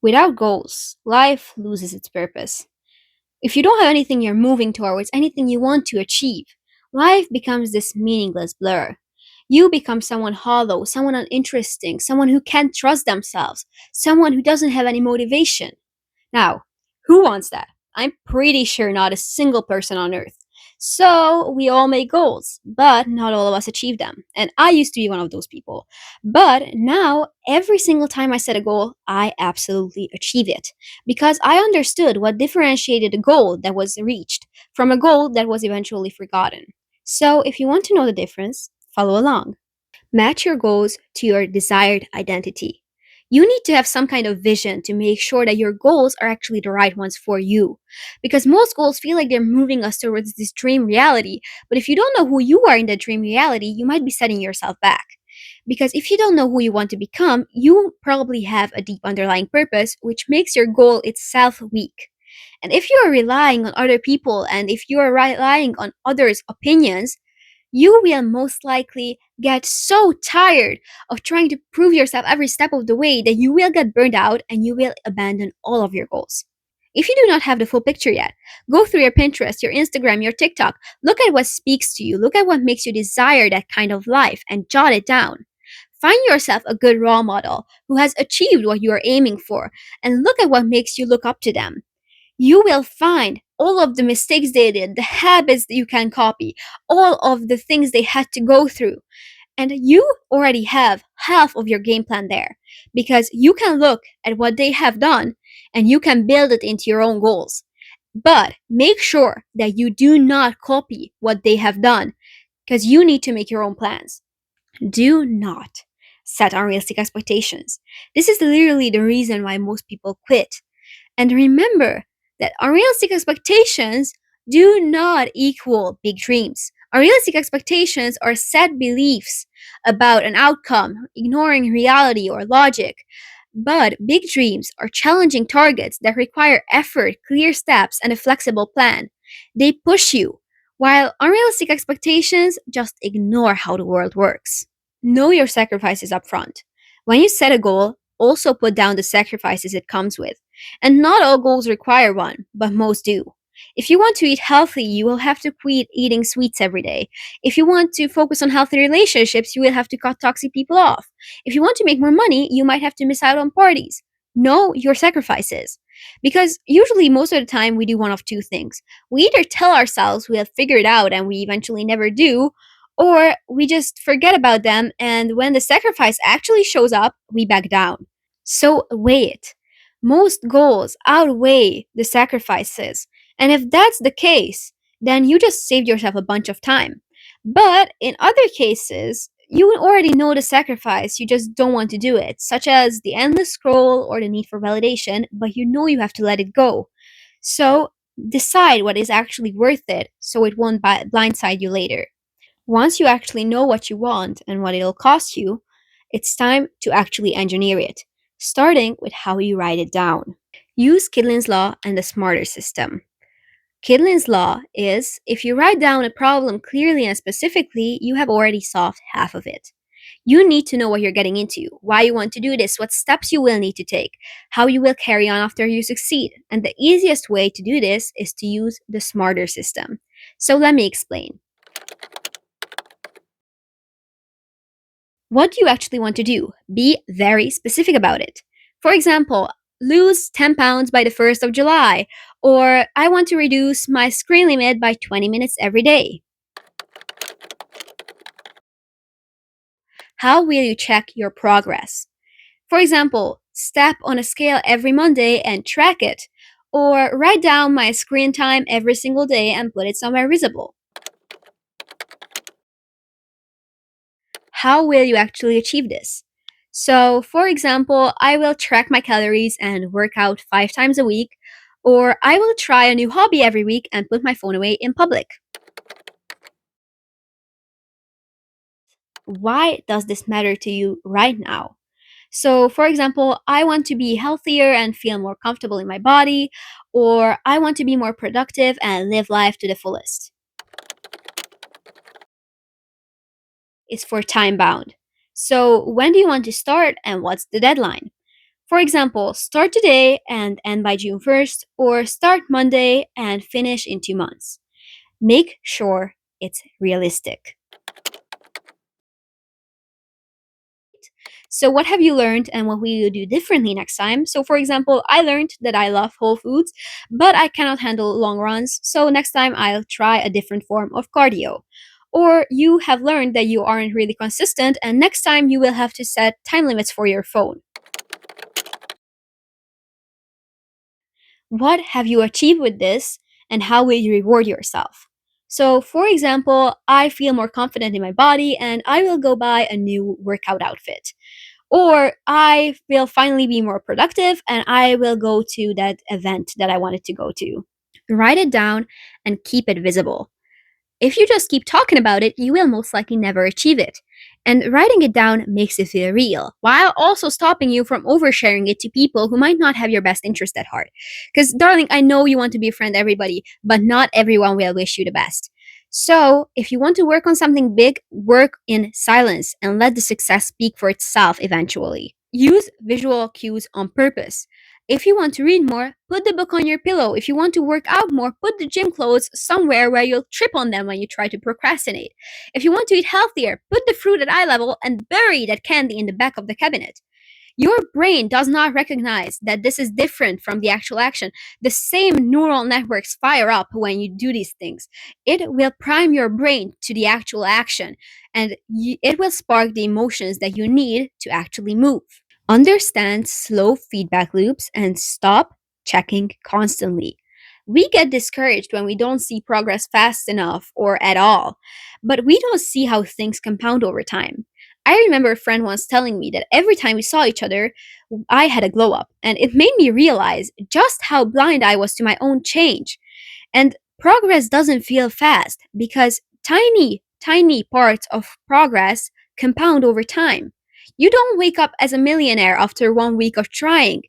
Without goals, life loses its purpose. If you don't have anything you're moving towards, anything you want to achieve, life becomes this meaningless blur. You become someone hollow, someone uninteresting, someone who can't trust themselves, someone who doesn't have any motivation. Now, who wants that? I'm pretty sure not a single person on earth. So, we all make goals, but not all of us achieve them. And I used to be one of those people. But now, every single time I set a goal, I absolutely achieve it. Because I understood what differentiated a goal that was reached from a goal that was eventually forgotten. So, if you want to know the difference, follow along. Match your goals to your desired identity. You need to have some kind of vision to make sure that your goals are actually the right ones for you. Because most goals feel like they're moving us towards this dream reality, but if you don't know who you are in that dream reality, you might be setting yourself back. Because if you don't know who you want to become, you probably have a deep underlying purpose, which makes your goal itself weak. And if you are relying on other people and if you are relying on others' opinions, you will most likely get so tired of trying to prove yourself every step of the way that you will get burned out and you will abandon all of your goals. If you do not have the full picture yet, go through your Pinterest, your Instagram, your TikTok, look at what speaks to you, look at what makes you desire that kind of life, and jot it down. Find yourself a good role model who has achieved what you are aiming for, and look at what makes you look up to them. You will find all of the mistakes they did, the habits that you can copy, all of the things they had to go through. And you already have half of your game plan there because you can look at what they have done and you can build it into your own goals. But make sure that you do not copy what they have done because you need to make your own plans. Do not set unrealistic expectations. This is literally the reason why most people quit. And remember that unrealistic expectations do not equal big dreams. Unrealistic expectations are set beliefs about an outcome, ignoring reality or logic. But big dreams are challenging targets that require effort, clear steps, and a flexible plan. They push you, while unrealistic expectations just ignore how the world works. Know your sacrifices up front. When you set a goal, also put down the sacrifices it comes with. And not all goals require one, but most do. If you want to eat healthy, you will have to quit eating sweets every day. If you want to focus on healthy relationships, you will have to cut toxic people off. If you want to make more money, you might have to miss out on parties. Know your sacrifices. Because usually, most of the time, we do one of two things. We either tell ourselves we have figured it out and we eventually never do, or we just forget about them, and when the sacrifice actually shows up, we back down. So weigh it. Most goals outweigh the sacrifices, and if that's the case, then you just saved yourself a bunch of time. But in other cases, you already know the sacrifice, you just don't want to do it, such as the endless scroll or the need for validation, but you know you have to let it go. So decide what is actually worth it so it won't blindside you later. Once you actually know what you want and what it'll cost you, it's time to actually engineer it, starting with how you write it down. Use Kidlin's Law and the Smarter System. Kidlin's Law is if you write down a problem clearly and specifically, you have already solved half of it. You need to know what you're getting into, why you want to do this, what steps you will need to take, how you will carry on after you succeed. And the easiest way to do this is to use the Smarter System. So let me explain. What do you actually want to do? Be very specific about it. For example, lose 10 pounds by the 1st of July, or I want to reduce my screen limit by 20 minutes every day. How will you check your progress? For example, step on a scale every Monday and track it, or write down my screen time every single day and put it somewhere visible. How will you actually achieve this? So, for example, I will track my calories and work out 5 times a week, or I will try a new hobby every week and put my phone away in public. Why does this matter to you right now? So, for example, I want to be healthier and feel more comfortable in my body, or I want to be more productive and live life to the fullest. It's for time bound. So, when do you want to start and what's the deadline? For example, start today and end by June 1st, or start Monday and finish in 2 months. Make sure it's realistic. So, what have you learned and what will you do differently next time? So, for example, I learned that I love whole foods, but I cannot handle long runs. So, next time I'll try a different form of cardio. Or you have learned that you aren't really consistent, and next time you will have to set time limits for your phone. What have you achieved with this, and how will you reward yourself? So, for example, I feel more confident in my body and I will go buy a new workout outfit. Or I will finally be more productive and I will go to that event that I wanted to go to. Write it down and keep it visible. If you just keep talking about it, you will most likely never achieve it. And writing it down makes it feel real, while also stopping you from oversharing it to people who might not have your best interest at heart. Because, darling, I know you want to befriend everybody, but not everyone will wish you the best. So, if you want to work on something big, work in silence and let the success speak for itself eventually. Use visual cues on purpose. If you want to read more, put the book on your pillow. If you want to work out more, put the gym clothes somewhere where you'll trip on them when you try to procrastinate. If you want to eat healthier, put the fruit at eye level and bury that candy in the back of the cabinet. Your brain does not recognize that this is different from the actual action. The same neural networks fire up when you do these things. It will prime your brain to the actual action and it will spark the emotions that you need to actually move. Understand slow feedback loops and stop checking constantly. We get discouraged when we don't see progress fast enough or at all, but we don't see how things compound over time. I remember a friend once telling me that every time we saw each other, I had a glow up, and it made me realize just how blind I was to my own change. And progress doesn't feel fast because tiny parts of progress compound over time. You don't wake up as a millionaire after 1 week of trying.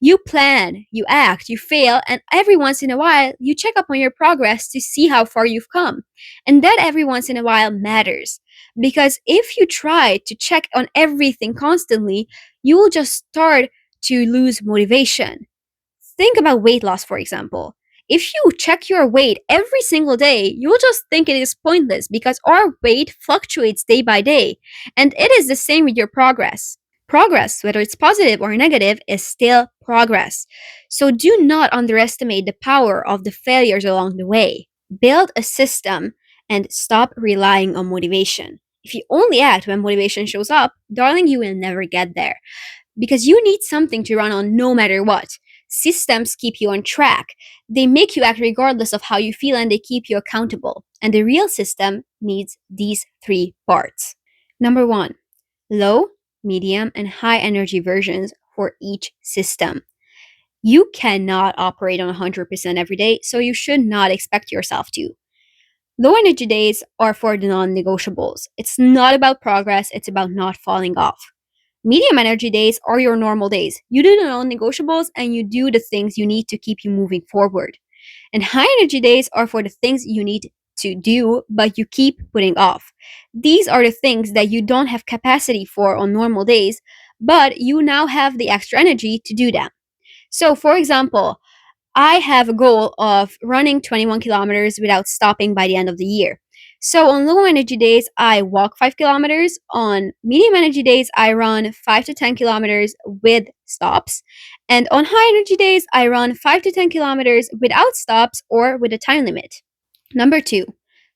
You plan, you act, you fail, and every once in a while you check up on your progress to see how far you've come. And that every once in a while matters. Because if you try to check on everything constantly, you will just start to lose motivation. Think about weight loss, for example. If you check your weight every single day, you'll just think it is pointless because our weight fluctuates day by day. And it is the same with your progress. Progress, whether it's positive or negative, is still progress. So do not underestimate the power of the failures along the way. Build a system and stop relying on motivation. If you only act when motivation shows up, darling, you will never get there because you need something to run on no matter what. Systems keep you on track. They make you act regardless of how you feel and they keep you accountable. And the real system needs these three parts. Number one, low, medium, and high energy versions for each system. You cannot operate on 100% every day, so you should not expect yourself to. Low energy days are for the non negotiables. It's not about progress, it's about not falling off. Medium energy days are your normal days. You do the non negotiables and you do the things you need to keep you moving forward. And high energy days are for the things you need to do, but you keep putting off. These are the things that you don't have capacity for on normal days, but you now have the extra energy to do them. So, for example, I have a goal of running 21 kilometers without stopping by the end of the year. So on low energy days, I walk 5 kilometers. On medium energy days, I run 5 to 10 kilometers with stops. And on high energy days, I run 5 to 10 kilometers without stops or with a time limit. Number two,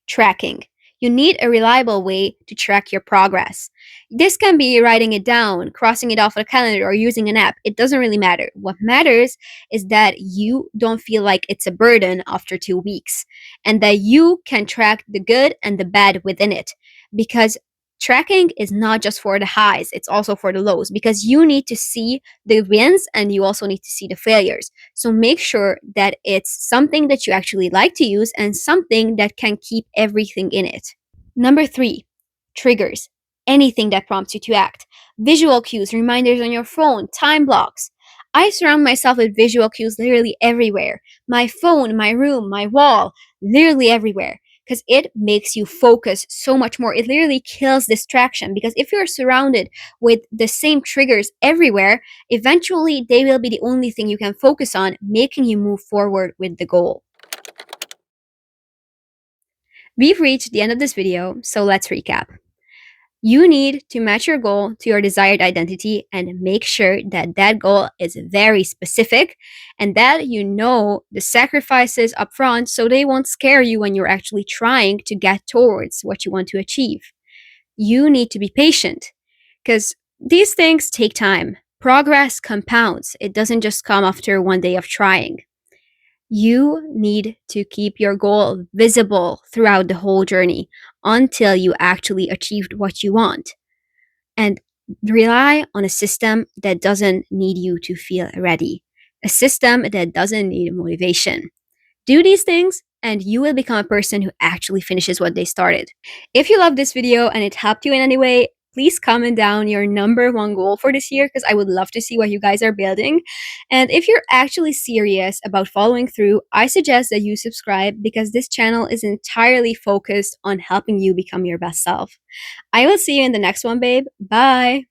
tracking. You need a reliable way to track your progress. This can be writing it down, crossing it off a calendar, or using an app. It doesn't really matter. What matters is that you don't feel like it's a burden after 2 weeks and that you can track the good and the bad within it. Because tracking is not just for the highs, it's also for the lows because you need to see the wins and you also need to see the failures. So make sure that it's something that you actually like to use and something that can keep everything in it. Number three, triggers. Anything that prompts you to act. Visual cues, reminders on your phone, time blocks. I surround myself with visual cues literally everywhere. My phone, my room, my wall, literally everywhere. because it makes you focus so much more. It literally kills distraction, because if you're surrounded with the same triggers everywhere, eventually they will be the only thing you can focus on, making you move forward with the goal. We've reached the end of this video, so let's recap. You need to match your goal to your desired identity and make sure that that goal is very specific and that you know the sacrifices up front so they won't scare you when you're actually trying to get towards what you want to achieve. You need to be patient because these things take time. Progress compounds, it doesn't just come after one day of trying. You need to keep your goal visible throughout the whole journey until you actually achieved what you want. And rely on a system that doesn't need you to feel ready, a system that doesn't need motivation. Do these things, and you will become a person who actually finishes what they started. If you love this video and it helped you in any way, please comment down your number one goal for this year because I would love to see what you guys are building. And if you're actually serious about following through, I suggest that you subscribe because this channel is entirely focused on helping you become your best self. I will see you in the next one, babe. Bye.